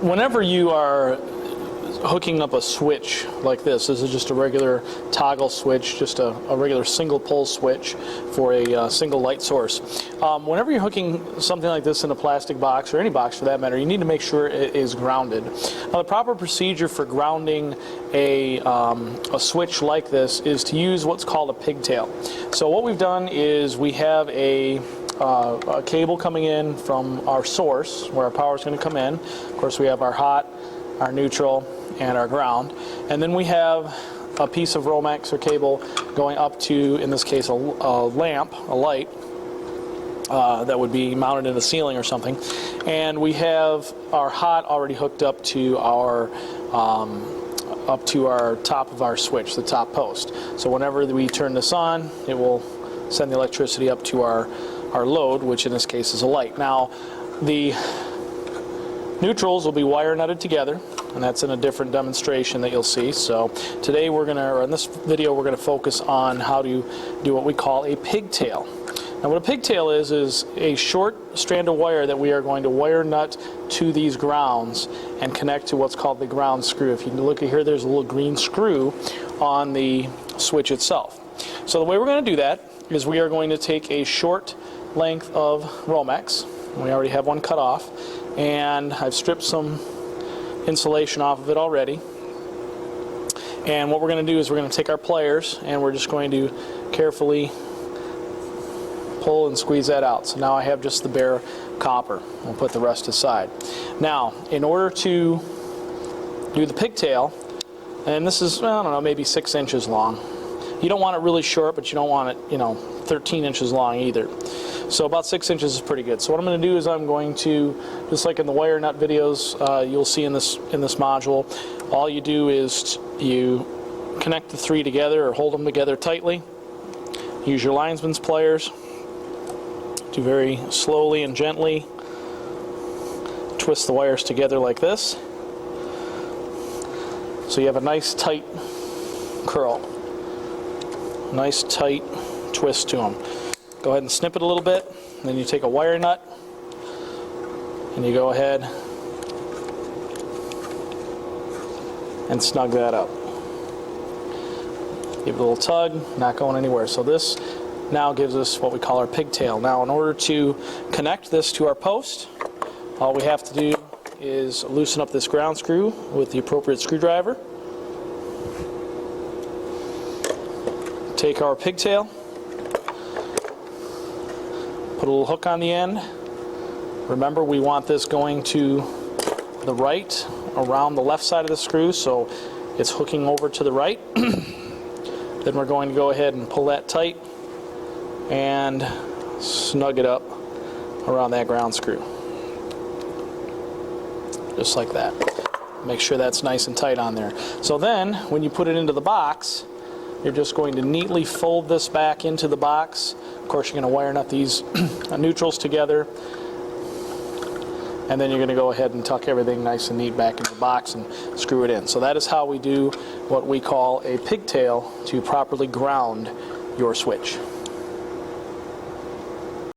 whenever you are hooking up a switch like this is just a regular toggle switch, just a regular single pole switch for a single light source. Whenever you're hooking something like this in a plastic box, or any box for that matter, you need to make sure it is grounded. Now, the proper procedure for grounding a switch like this is to use what's called a pigtail. So what we've done is we have a cable coming in from our source where our power is going to come in. Of course, we have our hot, our neutral, and our ground, and then we have a piece of Romex or cable going up to, in this case, a lamp, a light that would be mounted in the ceiling or something, and we have our hot already hooked up to our top of our switch, the top post. So whenever we turn this on, it will send the electricity up to our load, which in this case is a light. Now, the neutrals will be wire nutted together, and that's in a different demonstration that you'll see. So today in this video, we're gonna focus on how to do what we call a pigtail. Now, what a pigtail is a short strand of wire that we are going to wire nut to these grounds and connect to what's called the ground screw. If you look at here, there's a little green screw on the switch itself. So the way we're going to do that is we are going to take a short length of Romex. We already have one cut off, and I've stripped some insulation off of it already. And what we're going to do is we're going to take our pliers and we're just going to carefully pull and squeeze that out. So now I have just the bare copper. We'll put the rest aside. Now, in order to do the pigtail, and this is, I don't know, maybe 6 inches long. You don't want it really short, but you don't want it, 13 inches long either. So about 6 inches is pretty good. So what I'm going to do is I'm going to, just like in the wire nut videos you'll see in this module, all you do is you connect the three together or hold them together tightly. Use your linesman's pliers to very slowly and gently twist the wires together like this. So you have a nice tight curl, nice tight twist to them. Go ahead and snip it a little bit, and then you take a wire nut and you go ahead and snug that up. Give it a little tug, not going anywhere. So this now gives us what we call our pigtail. Now, in order to connect this to our post, all we have to do is loosen up this ground screw with the appropriate screwdriver. Take our pigtail, put a little hook on the end. Remember, we want this going to the right around the left side of the screw, so it's hooking over to the right. Then we're going to go ahead and pull that tight and snug it up around that ground screw. Just like that. Make sure that's nice and tight on there. So then, when you put it into the box, you're just going to neatly fold this back into the box. Of course, you're going to wire nut these neutrals together, and then you're going to go ahead and tuck everything nice and neat back into the box and screw it in. So that is how we do what we call a pigtail to properly ground your switch.